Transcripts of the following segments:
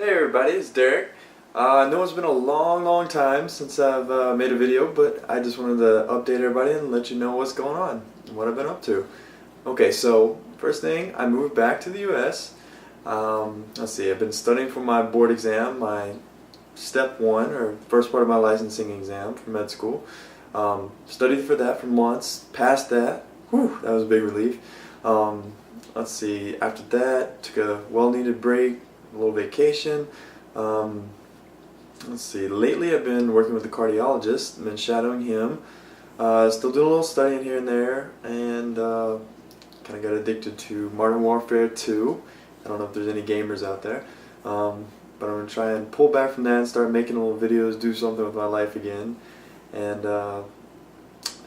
Hey everybody, it's Derek. I know it's been a long time since I've made a video, but I just wanted to update everybody and let you know what's going on and what I've been up to. Okay, so first thing, I moved back to the U.S. Let's see, I've been studying for my board exam, my step 1, or first part of my licensing exam for med school. Studied for that for months, passed that. Whew, that was a big relief. Let's see, after that, took a well-needed break, a little vacation. Let's see, lately I've been working with a cardiologist, I've been shadowing him, still doing a little studying here and there, and kind of got addicted to Modern Warfare 2. I don't know if there's any gamers out there, but I'm going to try and pull back from that and start making little videos, do something with my life again, and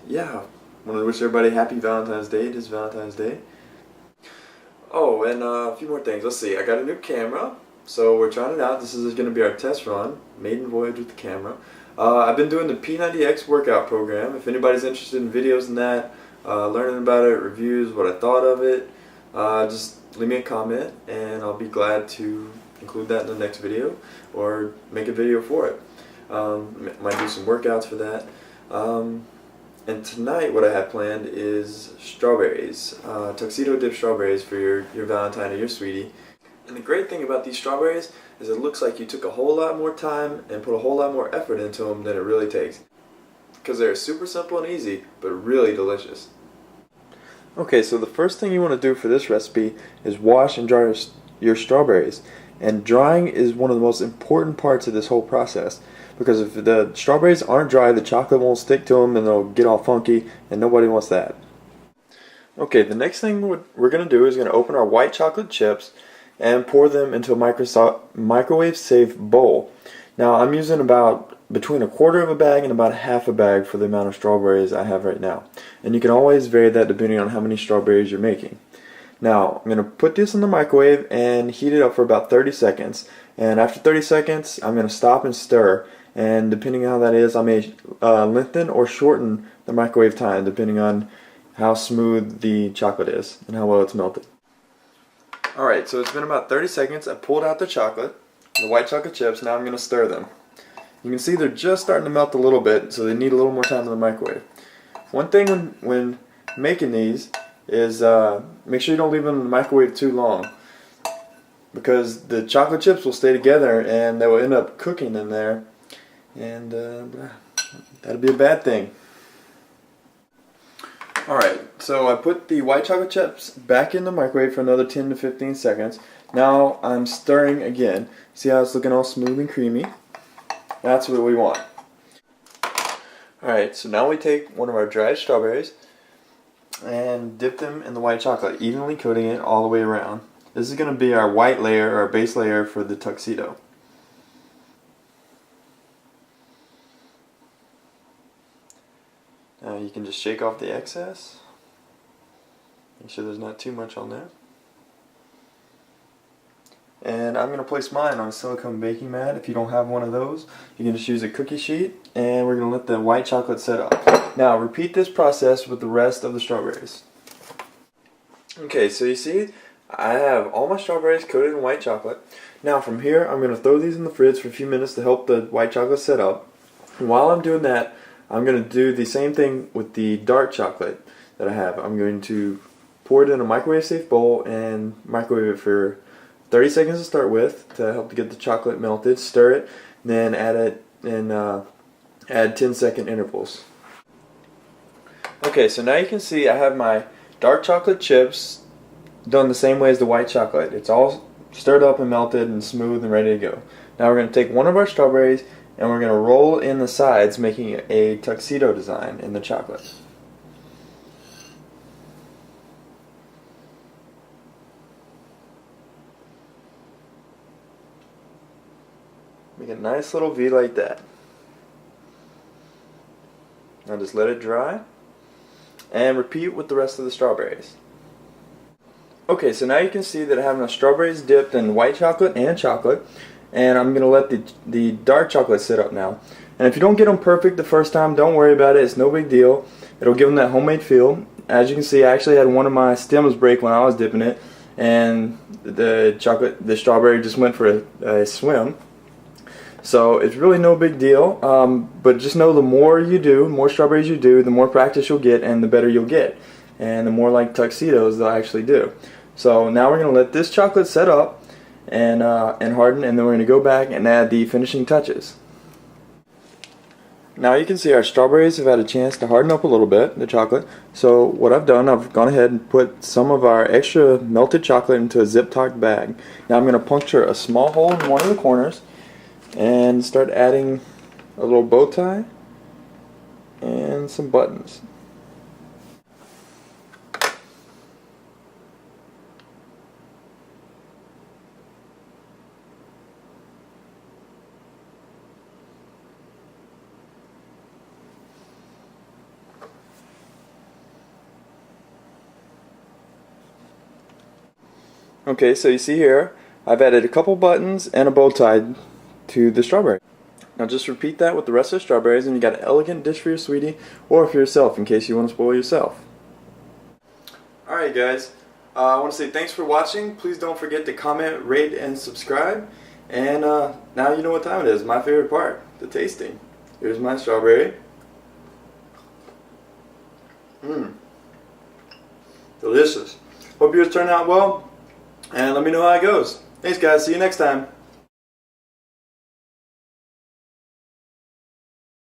yeah, I want to wish everybody happy Valentine's Day. It is Valentine's Day. Oh, and a few more things. Let's see, I got a new camera. So we're trying it out. This is going to be our test run, maiden voyage with the camera. I've been doing the P90X workout program. If anybody's interested in videos in that, learning about it, reviews, what I thought of it, just leave me a comment and I'll be glad to include that in the next video or make a video for it. Might do some workouts for that. And tonight what I have planned is strawberries, tuxedo dip strawberries for your Valentine or your sweetie. And the great thing about these strawberries is it looks like you took a whole lot more time and put a whole lot more effort into them than it really takes. Because they're super simple and easy, but really delicious. Okay, so the first thing you want to do for this recipe is wash and dry your strawberries. And drying is one of the most important parts of this whole process. Because if the strawberries aren't dry, the chocolate won't stick to them and they'll get all funky, and nobody wants that. Okay, the next thing we're going to do is going to open our white chocolate chips and pour them into a microwave safe bowl. Now I'm using about between a quarter of a bag and about half a bag for the amount of strawberries I have right now. And you can always vary that depending on how many strawberries you're making. Now I'm going to put this in the microwave and heat it up for about 30 seconds. And after 30 seconds I'm going to stop and stir. And depending on how that is, I may lengthen or shorten the microwave time depending on how smooth the chocolate is and how well it's melted. Alright, so it's been about 30 seconds. I pulled out the chocolate, the white chocolate chips. Now I'm going to stir them. You can see they're just starting to melt a little bit, so they need a little more time in the microwave. One thing when making these is make sure you don't leave them in the microwave too long, because the chocolate chips will stay together and they will end up cooking in there, and that'll be a bad thing. Alright, so I put the white chocolate chips back in the microwave for another 10 to 15 seconds. Now I'm stirring again. See how it's looking all smooth and creamy? That's what we want. Alright, so now we take one of our dried strawberries and dip them in the white chocolate, evenly coating it all the way around. This is going to be our white layer, our base layer for the tuxedo. Now you can just shake off the excess. Make sure there's not too much on there. And I'm going to place mine on a silicone baking mat. If you don't have one of those, you can just use a cookie sheet, and we're going to let the white chocolate set up. Now repeat this process with the rest of the strawberries. Okay, so you see I have all my strawberries coated in white chocolate. Now from here I'm going to throw these in the fridge for a few minutes to help the white chocolate set up. And while I'm doing that, I'm going to do the same thing with the dark chocolate that I have. I'm going to pour it in a microwave safe bowl and microwave it for 30 seconds to start with to help to get the chocolate melted. Stir it, then add it and add 10-second intervals. Okay, so now you can see I have my dark chocolate chips done the same way as the white chocolate. It's all stirred up and melted and smooth and ready to go. Now we're going to take one of our strawberries and we're going to roll in the sides, making a tuxedo design in the chocolate. Make a nice little V like that. Now just let it dry and repeat with the rest of the strawberries. Okay, so now you can see that I have my strawberries dipped in white chocolate and chocolate. And I'm going to let the dark chocolate sit up now. And if you don't get them perfect the first time, don't worry about it. It's no big deal. It'll give them that homemade feel. As you can see, I actually had one of my stems break when I was dipping it. and the strawberry just went for a swim. So it's really no big deal, but just know the more you do, the more strawberries you do, the more practice you'll get and the better you'll get. And the more like tuxedos they'll actually do. So now we're going to let this chocolate set up and harden, and then we're going to go back and add the finishing touches. Now you can see our strawberries have had a chance to harden up a little bit, the chocolate. So what I've done, I've gone ahead and put some of our extra melted chocolate into a zip-tied bag. Now I'm going to puncture a small hole in one of the corners and start adding a little bow tie and some buttons. Okay, so you see here, I've added a couple buttons and a bow tie to the strawberry. Now just repeat that with the rest of the strawberries and you got an elegant dish for your sweetie or for yourself in case you want to spoil yourself. Alright guys, I want to say thanks for watching. Please don't forget to comment, rate, and subscribe. And now you know what time it is, my favorite part, the tasting. Here's my strawberry. Delicious. Hope yours turn out well, and let me know how it goes. Thanks guys, see you next time.